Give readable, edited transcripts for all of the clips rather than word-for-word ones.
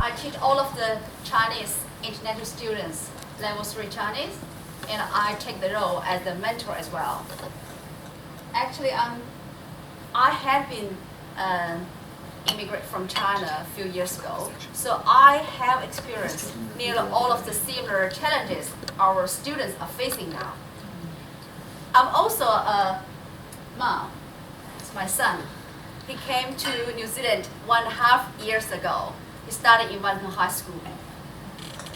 I teach all of the Chinese international students, level 3 Chinese, and I take the role as the mentor as well. Actually, I had been immigrant from China a few years ago, so I have experienced nearly all of the similar challenges our students are facing now. I'm also a mom. It's my son. He came to New Zealand 1.5 years ago. He studied in Wellington High School.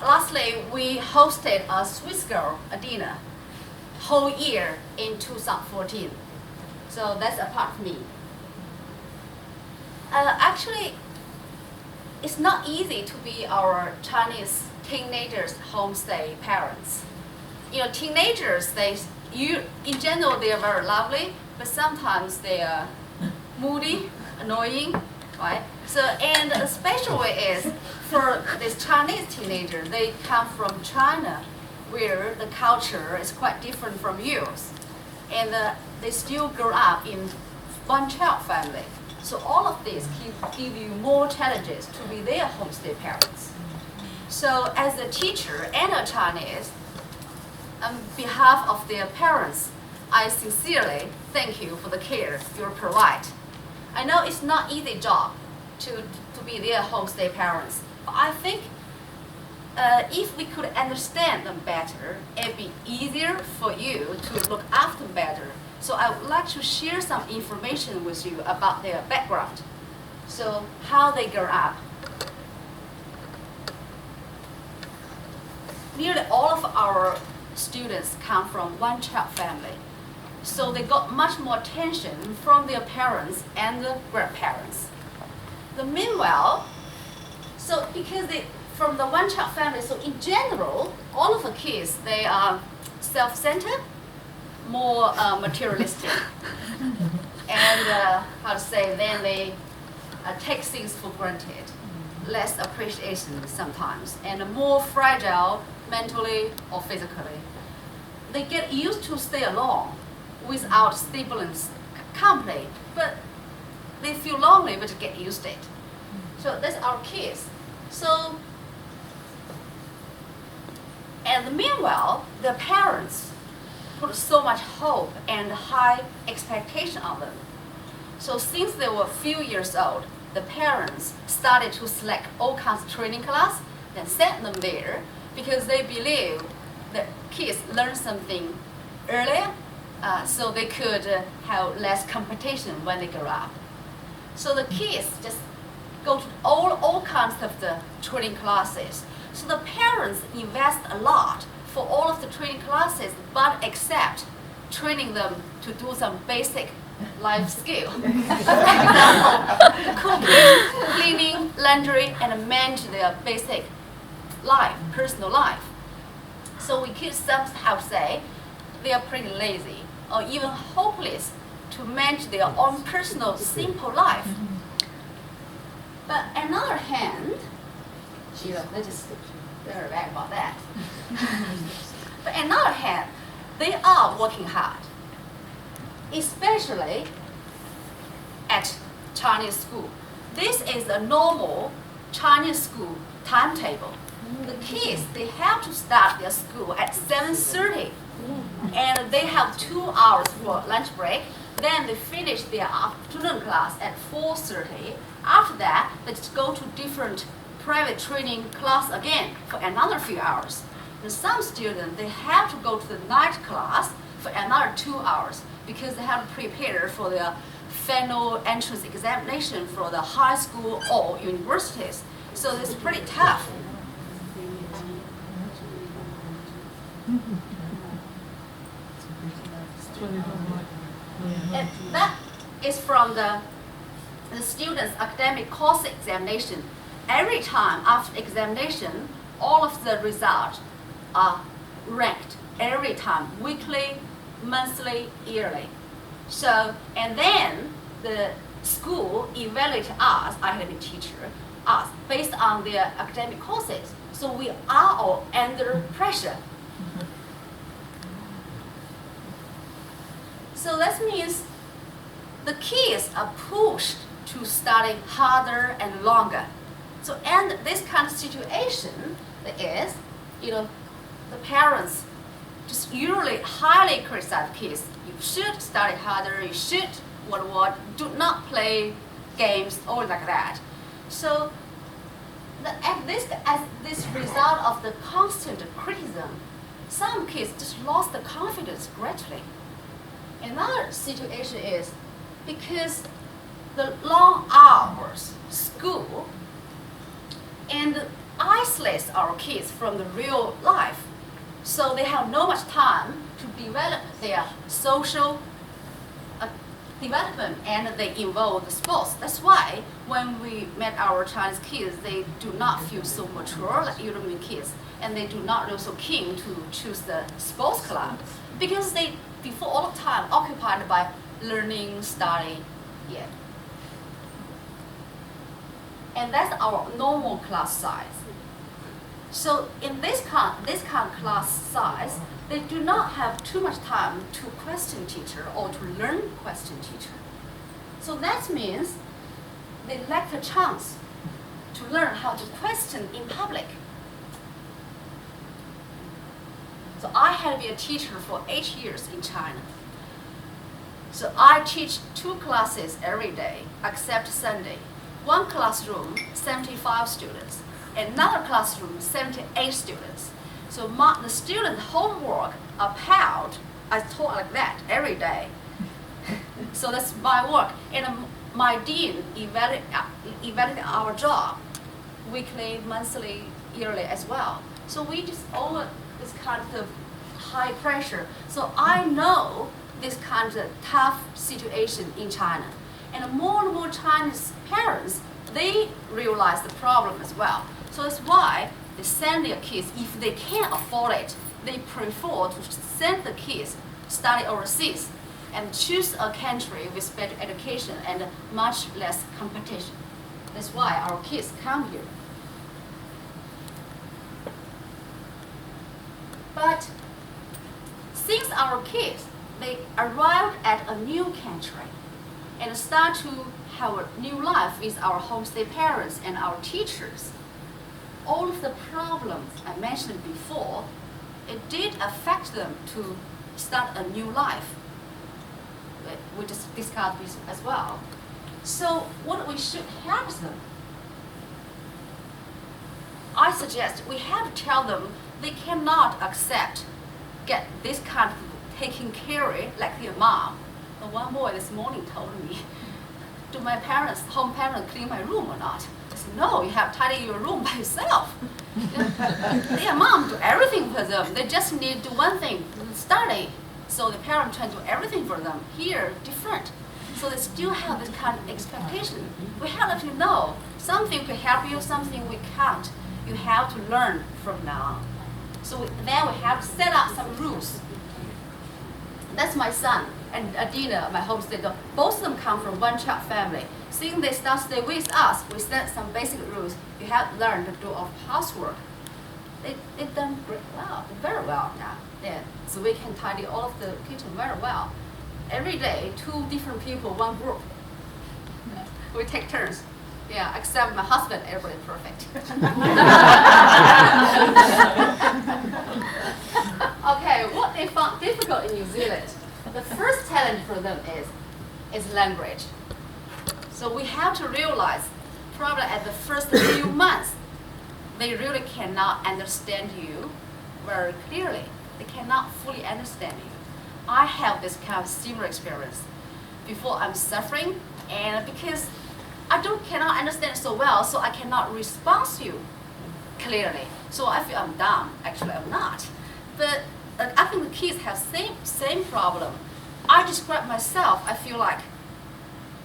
Lastly, we hosted a Swiss girl, a dinner, whole year in 2014. So that's a part of me. Actually, it's not easy to be our Chinese teenagers' homestay parents. You know, teenagers, in general, they are very lovely, but sometimes they are moody, annoying, right? So, and the special way is for these Chinese teenagers, they come from China, where the culture is quite different from yours, and they still grow up in one-child family. So all of this can give you more challenges to be their homestay parents. So as a teacher and a Chinese, on behalf of their parents, I sincerely thank you for the care you provide. I know it's not an easy job to be their homestay parents, but I think if we could understand them better, it'd be easier for you to look after them better. So I would like to share some information with you about their background. So how they grow up. Nearly all of our students come from one-child family. So they got much more attention from their parents and the grandparents. Meanwhile, so because they from the one-child family, so in general, all of the kids, they are self-centered, more materialistic, and then they take things for granted, less appreciation sometimes, and more fragile mentally or physically. They get used to stay alone without stimulants company, but they feel lonely but get used to it. So that's our kids. So, and meanwhile, the parents put so much hope and high expectation on them. So since they were a few years old, the parents started to select all kinds of training class and send them there because they believe that kids learn something earlier, so they could have less competition when they grow up. So the kids just go to all kinds of the training classes. So the parents invest a lot for all of the training classes, but except training them to do some basic life skill. For example, cooking, cleaning, laundry, and manage their basic life, personal life. So we kids somehow say they are pretty lazy or even hopeless to manage their own personal, simple life. But on the other hand, let's just very bad about that. But on the other hand, they are working hard, especially at Chinese school. This is a normal Chinese school timetable. The kids, they have to start their school at 7:30, and they have 2 hours for lunch break. Then they finish their afternoon class at 4:30. After that, they just go to different private training class again for another few hours. And some students, they have to go to the night class for another 2 hours because they have to prepare for the final entrance examination for the high school or universities. So it's pretty tough. And that is from the students' academic course examination. Every time after examination, all of the results are ranked every time, weekly, monthly, yearly. So, and then the school evaluates us, academic teacher, us, based on their academic courses. So we are all under pressure. So that means the kids are pushed to study harder and longer. So, and this kind of situation is, the parents just usually highly criticize kids. You should study harder, you should what, do not play games, or like that. So, as this result of the constant criticism, some kids just lost the confidence greatly. Another situation is because the long hours, school, and isolates our kids from the real life. So they have no much time to develop their social development, and they involve the sports. That's why when we met our Chinese kids, they do not feel so mature like European kids, and they do not feel so keen to choose the sports club because they, before all the time, occupied by learning, study, yeah. And that's our normal class size. So in this kind of class size, they do not have too much time to question teacher or to learn question teacher. So that means they lack the chance to learn how to question in public. So I had been a teacher for 8 years in China. So I teach 2 classes every day, except Sunday. One classroom, 75 students. Another classroom, 78 students. So the student homework are piled, I taught like that every day. So that's my work. And my dean evaluated our job weekly, monthly, yearly as well. So we just over this kind of high pressure. So I know this kind of tough situation in China. And more Chinese parents, they realize the problem as well. So that's why they send their kids, if they can't afford it, they prefer to send the kids study overseas and choose a country with better education and much less competition. That's why our kids come here. But since our kids, they arrived at a new country and start to have a new life with our homestay parents and our teachers, all of the problems I mentioned before, it did affect them to start a new life. We just discussed this as well. So what we should help them? I suggest we have to tell them they cannot get this kind of taking care like their mom. One boy this morning told me, do my home parents clean my room or not? I said, no, you have to tidy your room by yourself. Their mom do everything for them. They just need to do one thing, study. So the parent try to do everything for them. Here, different. So they still have this kind of expectation. We have to know something can help you, something we can't. You have to learn from now on. So then we have to set up some rules. That's my son and Adina, my homestay dog. Both of them come from one-child family. Since they start stay with us, we set some basic rules. You have to learn to do our housework. They've done very well now. Yeah. So we can tidy all of the kitchen very well. Every day, 2 different people, one group. We take turns. Yeah, except my husband, everybody's perfect. Okay, what they found difficult in New Zealand, the first challenge for them is language. So we have to realize, probably at the first few months, they really cannot understand you very clearly. They cannot fully understand you. I have this kind of similar experience. Before I'm suffering, and because I cannot understand so well, so I cannot respond to you clearly. So I feel I'm dumb. Actually, I'm not. But I think the kids have same problem. I describe myself. I feel like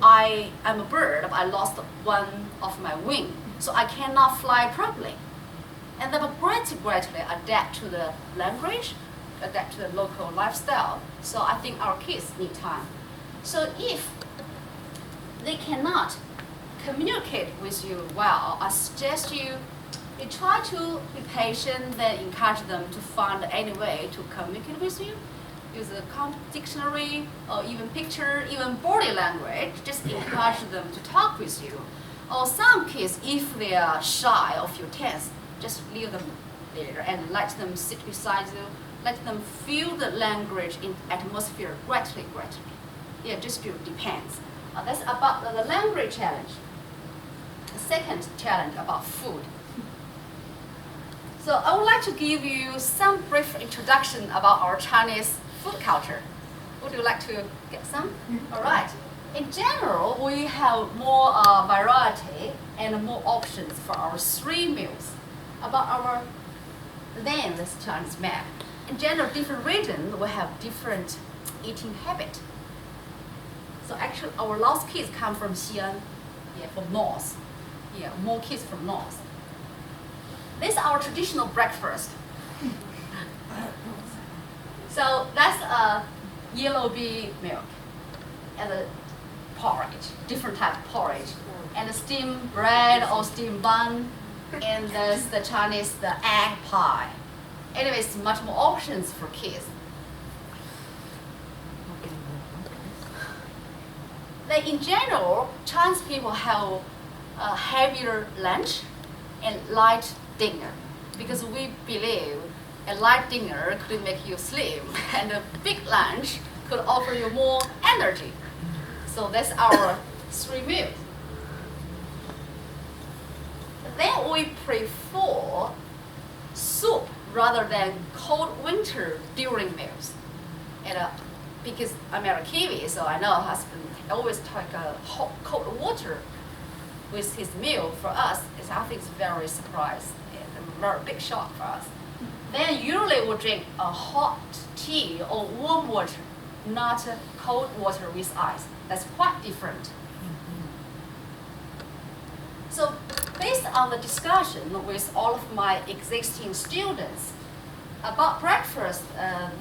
I'm a bird. I lost one of my wing, so I cannot fly properly. And then gradually adapt to the language, adapt to the local lifestyle. So I think our kids need time. So if they cannot communicate with you well, I suggest you try to be patient, then encourage them to find any way to communicate with you. Use a dictionary, or even picture, even body language. Just encourage them to talk with you. Or some kids, if they are shy of your test, just leave them there and let them sit beside you. Let them feel the language in atmosphere gradually. Yeah, just depends. That's about the language challenge. The second challenge about food. So I would like to give you some brief introduction about our Chinese food culture. Would you like to get some? All right. In general, we have more variety and more options for our 3 meals. About our land, this Chinese map. In general, different regions will have different eating habit. So actually, our lost kids come from Xi'an, yeah, from north. Yeah, more kids from north. This is our traditional breakfast. So that's a yellow bee milk and a porridge, different type of porridge, and a steamed bread or steamed bun, and there's the Chinese, the egg pie. Anyways, much more options for kids. Then in general, Chinese people have a heavier lunch and light dinner because we believe a light dinner could make you slim and a big lunch could offer you more energy. So that's our 3 meals. Then we prefer soup rather than cold winter during meals. And because I'm a Kiwi, so I know husband always take hot cold water with his meal. For us, I think it's very surprise and a very big shock for us. Then usually we drink a hot tea or warm water, not cold water with ice. That's quite different. So based on the discussion with all of my existing students about breakfast,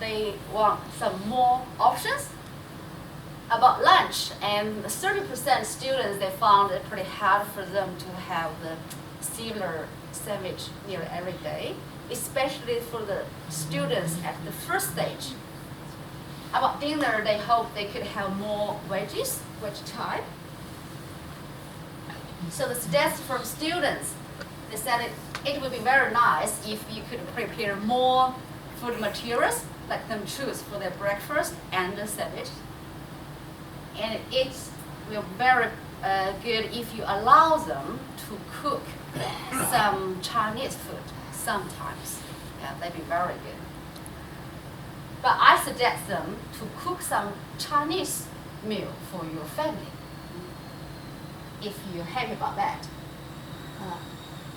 they want some more options. About lunch, and 30% students, they found it pretty hard for them to have the similar sandwich nearly every day, especially for the students at the first stage. About dinner, they hope they could have more veggies, veg type. So the suggestion from students, they said it would be very nice if you could prepare more food materials, let them choose for their breakfast and the sandwich. And it's very good if you allow them to cook some Chinese food sometimes. Yeah, that'd be very good. But I suggest them to cook some Chinese meal for your family, if you're happy about that.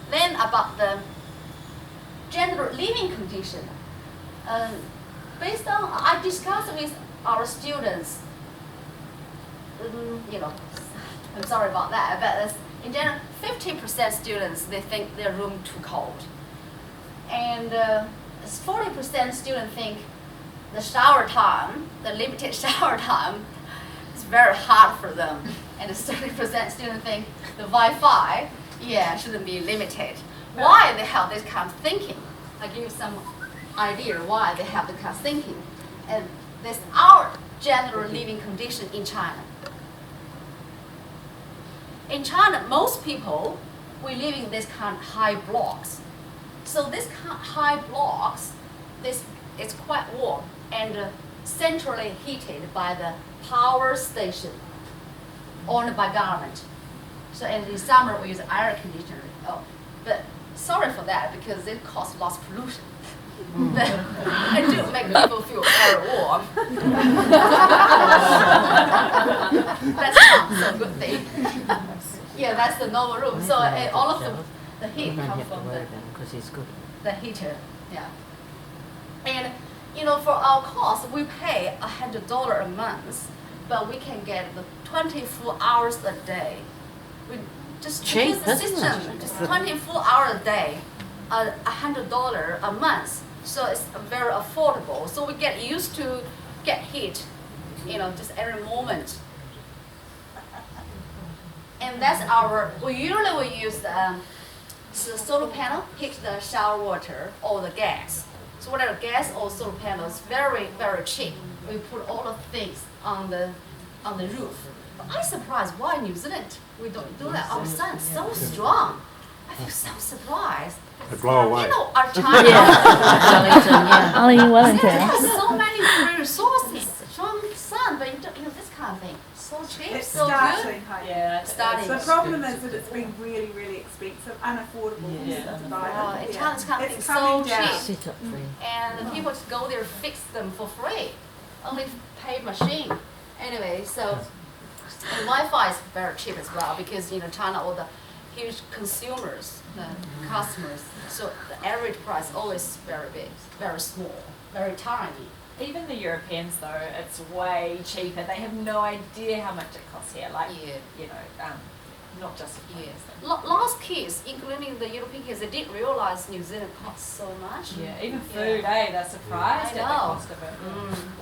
Then about the general living condition. Based on, I discussed with our students, I'm sorry about that, but in general, 15% students, they think their room too cold. And 40% students think the shower time, the limited shower time, is very hard for them. And 30% students think the Wi-Fi, shouldn't be limited. Why they have this kind of thinking? I give you some idea why they have this kind of thinking. And this our general living condition in China. In China, most people, we live in this kind of high blocks. So this kind of high blocks, it's quite warm and centrally heated by the power station owned by government. So in summer we use air conditioner. But sorry for that because it causes lots of pollution. But it do make people feel very warm. That's not so good thing. Yeah, that's the normal room. So all of the heat comes from the heater. Yeah. And for our cost, we pay $100 a month, but we can get the 24 hours a day. We just use the system, just 24 hours a day, $100 a month. So it's very affordable. So we get used to get heat, just every moment. And that's we usually use the solar panel, heat the shower water or the gas. So whatever gas or solar panel is very, very cheap. We put all the things on the on the roof. But I'm surprised why New Zealand we don't do that. Our sun is so strong. I feel so surprised. They blow away. You know, our China Only in Wellington. has so many free resources, strong sun, but you don't, this kind of thing. So cheap, It's so starting, good. honey. Yeah, Starting. The problem is that it's been really, really expensive, unaffordable for Yeah. people to buy Oh, them. it Yeah. China's kind of It's so coming down. cheap. Set up free. And the people just go there fix them for free. Only pay machine. Anyway, so and Wi-Fi is very cheap as well because China all the huge consumers, the customers. So the average price always very big, very small, very tiny. even the Europeans though, it's way cheaper. They have no idea how much it costs here. Like, Yeah. not just Yeah. Lots of kids, including the European kids, they didn't realize New Zealand costs so much. Yeah, even food, They're surprised I at the know. cost of it.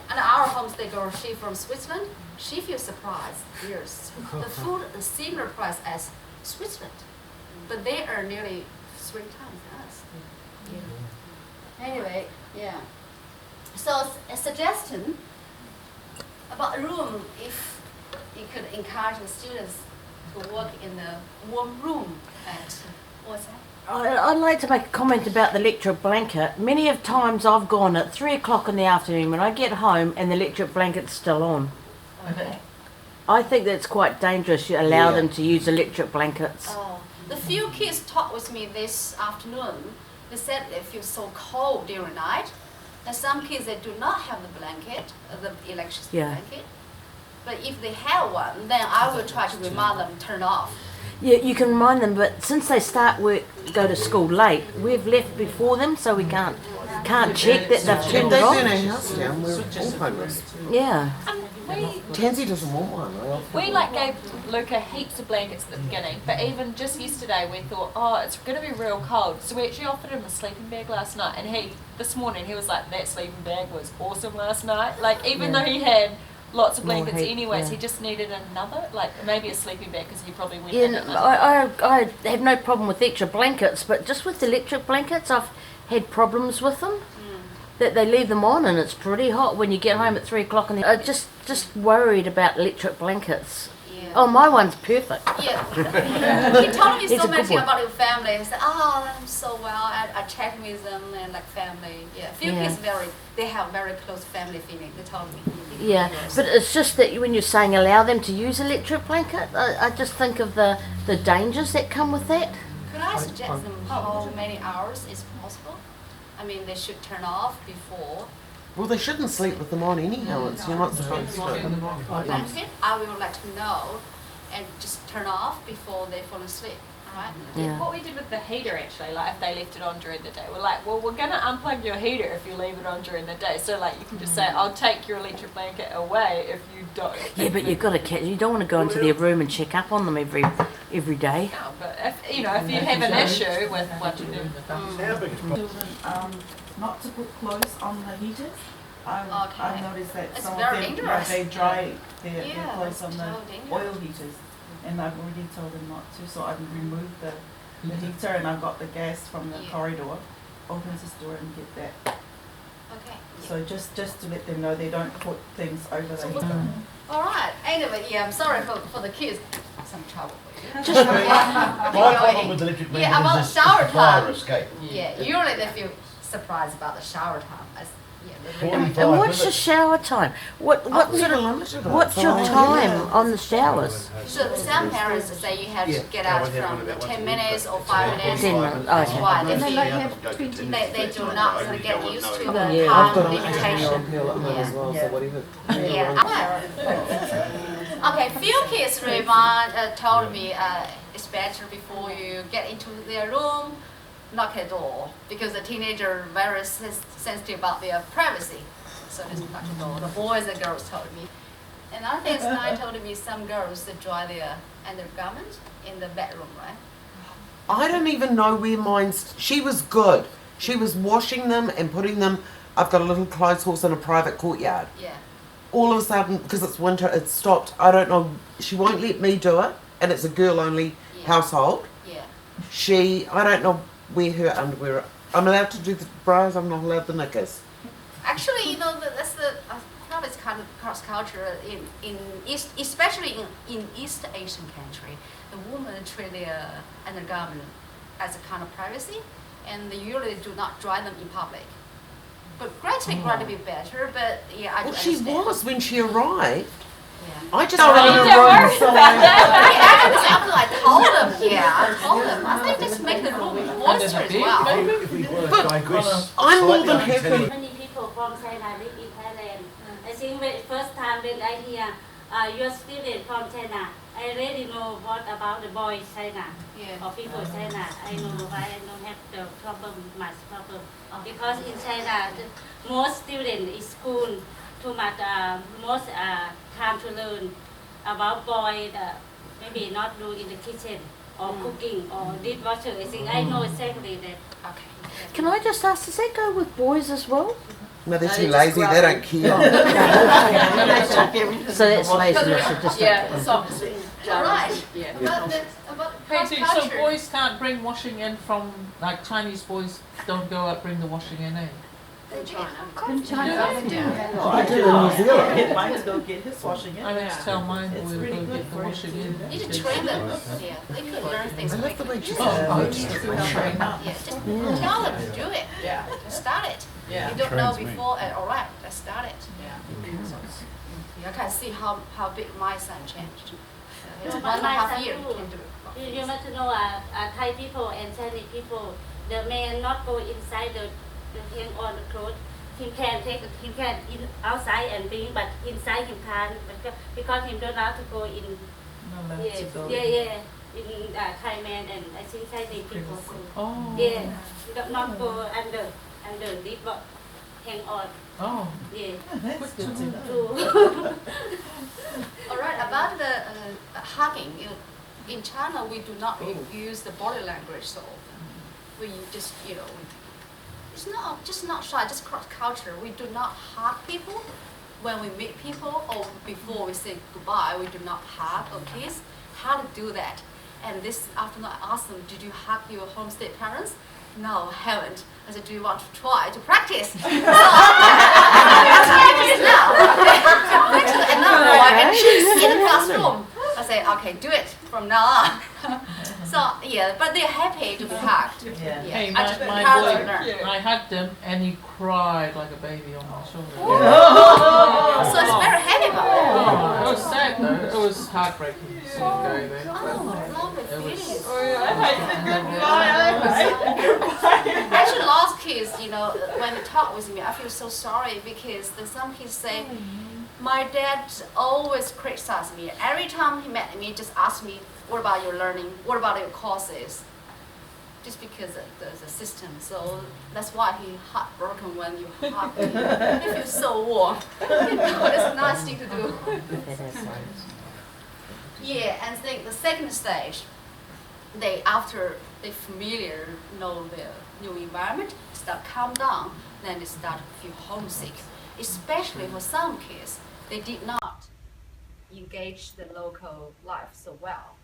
And our homestay girl, she from Switzerland, she feels surprised. Yes, the food is similar price as Switzerland, but they are nearly 3 times us. Yeah. Anyway, yeah. So a suggestion about a room, if you could encourage the students to work in a warm room at what's that? I'd like to make a comment about the electric blanket. Many of times I've gone at 3 o'clock in the afternoon when I get home and the electric blanket's still on. Okay. I think that's quite dangerous. You allow Yeah. them to use electric blankets. Oh, the few kids talked with me this afternoon. They said they feel so cold during the night. And some kids they do not have the blanket, the electricity Yeah. blanket. But if they have one, then I will try to remind them to turn off. Yeah, you can remind them, but since they start work, go to school late, we've left before them, so we can't check that they've If turned they it burn off. our house down, we're all homeless. Yeah. Tansy doesn't want one. We gave Luca heaps of blankets at the beginning, but even just yesterday we thought, oh, it's going to be real cold. So we actually offered him a sleeping bag last night, and this morning he was like, that sleeping bag was awesome last night. Like, even though he had lots of More blankets heat, anyways, yeah. he just needed another, maybe a sleeping bag because he probably went Yeah, in at no, night. I have no problem with extra blankets, but just with electric blankets, I've had problems with them. That they leave them on and it's pretty hot when you get home at 3 o'clock in the. I'm just worried about electric blankets. Yeah. Oh, my one's perfect. Yeah. He told me It's so a much good one. about your family. He said, oh, I'm so well. I checked with them and like family. Yeah. Few Yeah. kids they have very close family feeling. They told me. Yeah, but it's just that when you're saying allow them to use electric blanket, I just think of the dangers that come with that. Could I suggest them how many hours is possible? I mean, they should turn off before. Well, they shouldn't sleep with them on anyhow. You're not supposed to. Benefit, I will let you know and just turn off before they fall asleep. Alright? Yeah. What we did with the heater actually, if they left it on during the day, we're like, well, we're going to unplug your heater if you leave it on during the day. So you can just say, I'll take your electric blanket away if you don't. Yeah, but you've got to catch. You don't want to go into their room and check up on them every day. No, but if you have an issue with what you do. Children not to put clothes on the heaters. Okay. I noticed that It's some very of them, dangerous. they dry their Yeah, clothes on it's the so dangerous. oil heaters, and I've already told them not to. So I've removed the heater, and I've got the gas from the Yeah. corridor. Opens this door and get that. Okay. So just to let them know they don't put things over the heater. Alright. Anyway, yeah, I'm sorry for the kids. Some trouble for you. My problem with electric blanket Yeah, about is shower the fire time. escape. Yeah, usually they feel surprised about the shower time. They really 45 And what's the minutes. shower time? What's your time on the showers? So some parents say you have to get out from 10 minutes or 5 minutes. 10 minutes, That's okay. why they And they feel like have 20. they do not sort of get used to the Yeah. I've got time an engineer on limitation. here at home as well, so whatever. Yeah. Okay, few kids told me it's better before you get into their room, knock at the door because the teenager are very sensitive about their privacy. So just knock the door. The boys and girls told me. And other things I told me some girls that dry their undergarments in the bedroom, right? I don't even know where mine's. She was good. She was washing them and putting them. I've got a little clothes horse in a private courtyard. Yeah. All of a sudden, because it's winter, it stopped. I don't know. She won't let me do it, and it's a girl-only Yeah. household. Yeah. I don't know where her underwear. I'm allowed to do the bras. I'm not allowed the knickers. Actually, that's the probably it's kind of cross culture in East, especially in East Asian country, the women treat their undergarment as a kind of privacy, and they usually do not dry them in public. But gradually be better, but yeah, I do Well, she understand. was when she arrived. Yeah. I just Oh, found you her don't room. worry So I told them, yeah, I told them. I think just make the room moisture as well. If we were to digress I'm more slightly, than I can tell happy. you- Many people from China live in Thailand. I think when first time when I hear your student from China, I already know what about the boy China Yeah. or people China. I know why I don't have the problem, much problem. Because in China, most students in school too much, most time to learn about boy, maybe not do in the kitchen or cooking or dishwasher. I think I know exactly that. Okay. Can I just ask, does that go with boys as well? No, they're too lazy. They don't care. So that's laziness. Or just All right. Yeah. About cross Katie, so culture. boys can't bring washing in from, like Chinese boys don't go out bring the washing in, eh? In China. Oh, I do in New Zealand. Get mine to go get his washing in. I meant to tell mine It's boy to pretty go good get the for washing him to in. You need to train them. Yeah, they could learn things I love the quickly. way she Oh, said Train up. Yeah, just tell them to do it. Yeah. Just start it. Yeah. You don't know Trains me. before, all right, let's start it. Yeah. You can see how big my son changed. It's No, 1.5 my years son he too. can do it. You must know Thai people and Chinese people, the man not go inside the hang on the clothes. He can in outside and bring, but inside he can't because he don't know to go in. No, Yeah, that's a go. yeah. In Thai man and I think Chinese people too. Oh. Yeah, not go under this but hang on. Oh, Yeah, That's good to know. true. All right, about the hugging, in China we do not use the body language so often. We just, it's not shy, just cross culture. We do not hug people when we meet people or before we say goodbye. We do not hug or kiss. How to do that? And this afternoon I asked them, did you hug your homestay parents? No, I haven't. I said, do you want to try to practice? So, let's practice now. Practice another boy and she's in the classroom. I say, okay, do it from now on. So yeah, but they're happy to be hugged. Yeah. hey, I just my encourage boy, them. I hugged him and he cried like a baby on my shoulder. So it's very happy about it. Oh, it was sad though. It was heartbreaking to see him go there. Oh, lovely It was- feelings. Actually, lost kids, when they talk with me, I feel so sorry because some kids say, my dad always criticized me. Every time he met me, just asked me, what about your learning? What about your courses? Just because of the system. So that's why he heartbroken when you hug him. He feels so warm. It's a nice thing to do. Yeah, and the second stage, after they familiar know the new environment, start calm down, then they start to feel homesick. Especially for some kids, they did not engage the local life so well.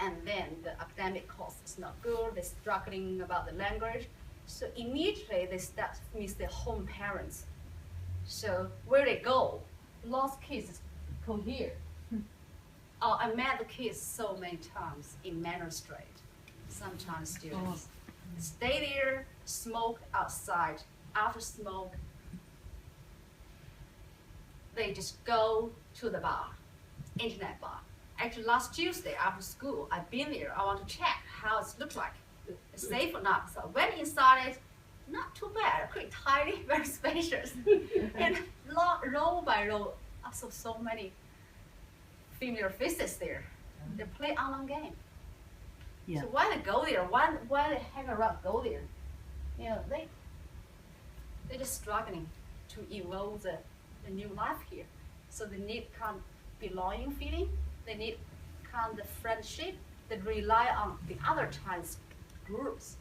And then the academic course is not good, they're struggling about the language. So immediately they start to miss their home parents. So where they go, lost kids go here. I met the kids so many times in Manor Street. Some Chinese students stay there, smoke outside. After smoke, they just go to the bar, internet bar. Actually, last Tuesday after school, I've been there. I want to check how it looks like. It's safe or not. So I went inside it, not too bad, pretty tidy, very spacious. And row by row, I saw so many familiar faces there. They play online game. Yeah. So why they go there? Why they hang around go there? They're just struggling to evolve the new life here. So they need kind of belonging feeling. They need kind of friendship that rely on the other Chinese groups.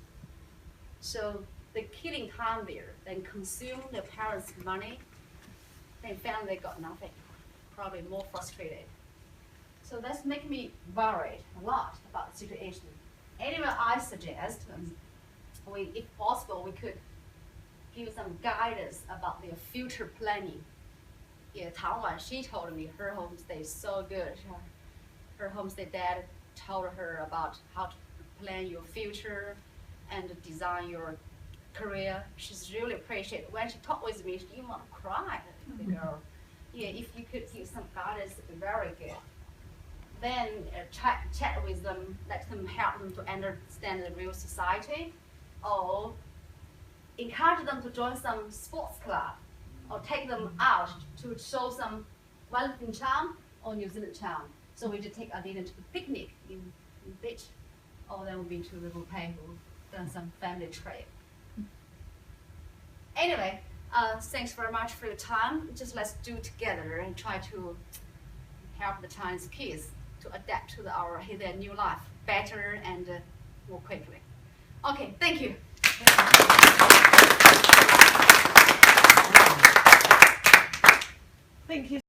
So they're killing time there, then consume their parents' money, then found they got nothing, probably more frustrated. So that's making me worried a lot about the situation. Anyway, I suggest, if possible, we could give some guidance about their future planning Yeah, Taiwan, she told me her homestay is so good. Her homestay dad told her about how to plan your future and design your career. She's really appreciated. When she talked with me, she want to cry, the girl. Yeah, if you could give some guidance, it'd be very good. Then chat with them, let them help them to understand the real society, or encourage them to join some sports club, or take them out to show some Wellington charm or New Zealand charm. So we just take our dinner to the picnic in the beach, or then we've been to River Pay, we've done some family trip. Anyway, thanks very much for your time. Just let's do it together and try to help the Chinese kids to adapt to their new life better and more quickly. Okay, thank you. Thank you.